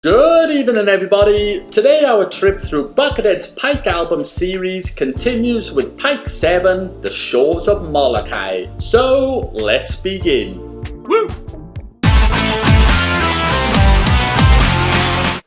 Good evening everybody. Today our trip through Buckethead's Pike album series continues with Pike 7, The Shores of Molokai. So let's begin. Woo!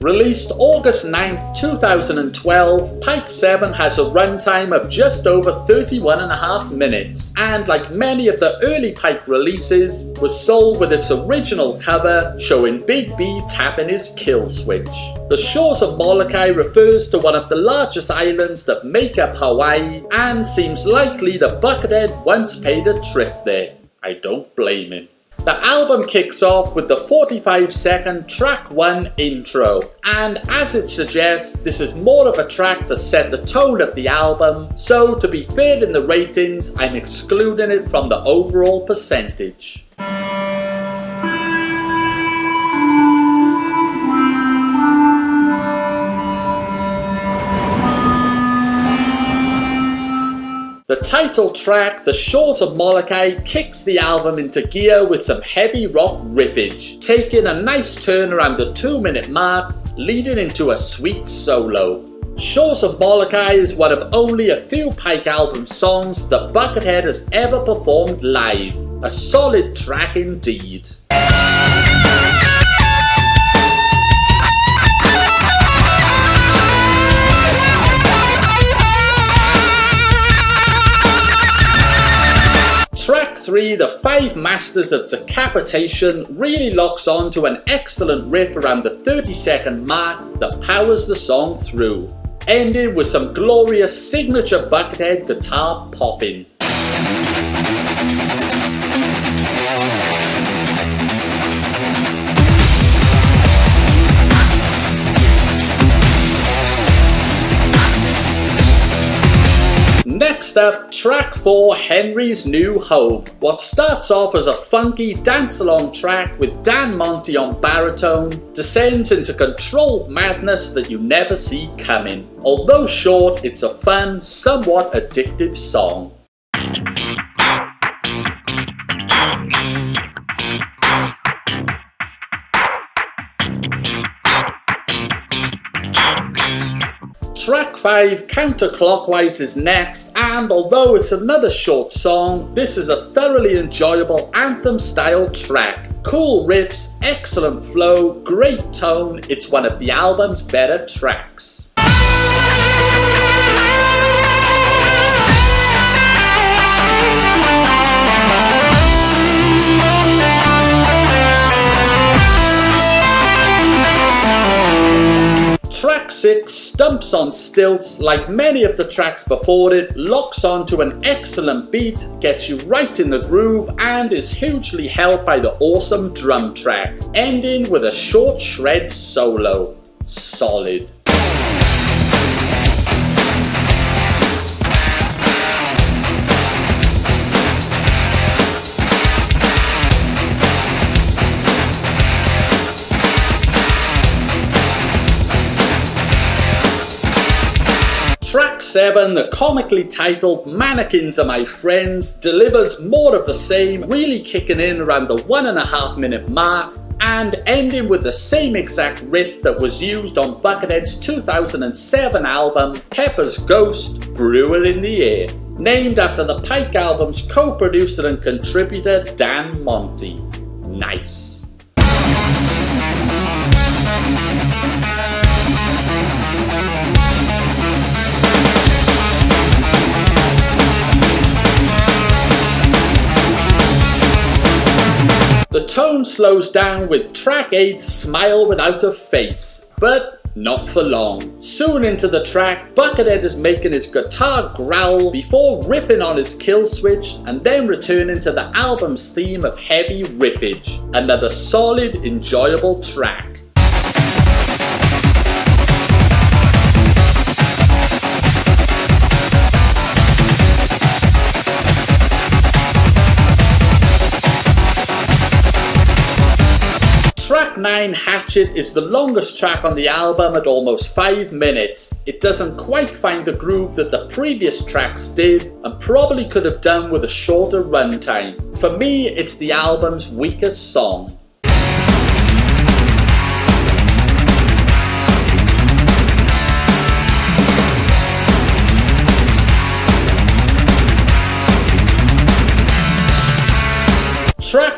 Released August 9th, 2012, Pike 7 has a runtime of just over 31.5 minutes, and like many of the early Pike releases, was sold with its original cover showing Big B tapping his kill switch. The Shores of Molokai refers to one of the largest islands that make up Hawaii, and seems likely that Buckethead once paid a trip there. I don't blame him. The album kicks off with the 45-second track 1 intro, and as it suggests, this is more of a track to set the tone of the album, so to be fair in the ratings, I'm excluding it from the overall percentage. The title track, The Shores of Molokai, kicks the album into gear with some heavy rock riffage, taking a nice turn around the 2-minute mark, leading into a sweet solo. Shores of Molokai is one of only a few Pike album songs that Buckethead has ever performed live. A solid track indeed. Track 3, The 5 Masters of Decapitation, really locks on to an excellent riff around the 30-second mark that powers the song through, ending with some glorious signature Buckethead guitar popping. Next up, track 4, Henry's New Home. What starts off as a funky dance-along track with Dan Monty on baritone descends into controlled madness that you never see coming. Although short, it's a fun, somewhat addictive song. Track 5, Counterclockwise, is next, and although it's another short song, this is a thoroughly enjoyable anthem-style track. Cool riffs, excellent flow, great tone, it's one of the album's better tracks. Track 6, Stumps on Stilts, like many of the tracks before it, locks onto an excellent beat, gets you right in the groove, and is hugely helped by the awesome drum track, ending with a short shred solo. Solid. Track 7, the comically titled Mannequins Are My Friends, delivers more of the same, really kicking in around the 1.5 minute mark, and ending with the same exact riff that was used on Buckethead's 2007 album, Pepper's Ghost, Brewer in the Air, named after the Pike album's co-producer and contributor Dan Monty. Nice. The tone slows down with track 8, Smile Without a Face, but not for long. Soon into the track, Buckethead is making his guitar growl before ripping on his kill switch and then returning to the album's theme of heavy rippage. Another solid, enjoyable track. Track 9, Hatchet, is the longest track on the album at almost 5 minutes. It doesn't quite find the groove that the previous tracks did, and probably could have done with a shorter runtime. For me, it's the album's weakest song.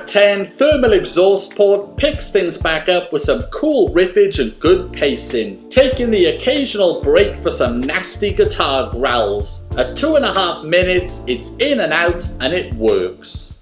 Track 10, Thermal Exhaust Port, picks things back up with some cool riffage and good pacing, taking the occasional break for some nasty guitar growls. At 2.5 minutes, it's in and out and it works.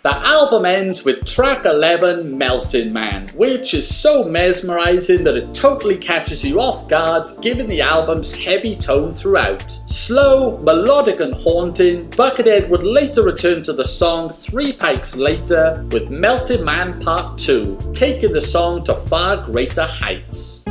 The album ends with track 11, Melting Man, which is so mesmerizing that it totally catches you off guard given the album's heavy tone throughout. Slow, melodic and haunting, Buckethead would later return to the song 3 pikes later with Melting Man Part 2, taking the song to far greater heights.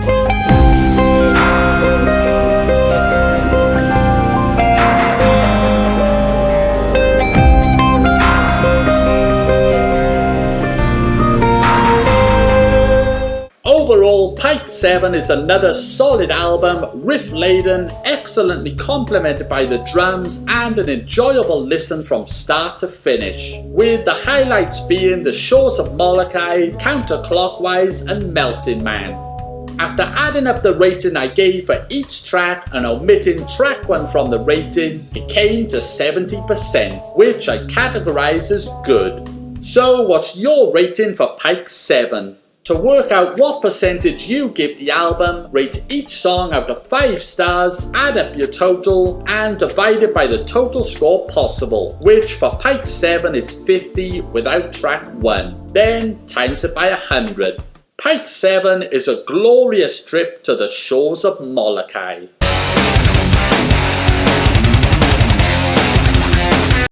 Overall, Pike 7 is another solid album, riff-laden, excellently complemented by the drums, and an enjoyable listen from start to finish, with the highlights being the Shores of Molokai, Counterclockwise, and Melting Man. After adding up the rating I gave for each track and omitting track 1 from the rating, it came to 70%, which I categorise as good. So what's your rating for Pike 7? To work out what percentage you give the album, rate each song out of 5 stars, add up your total, and divide it by the total score possible, which for Pike 7 is 50 without track 1. Then times it by 100. Pike 7 is a glorious trip to the Shores of Molokai.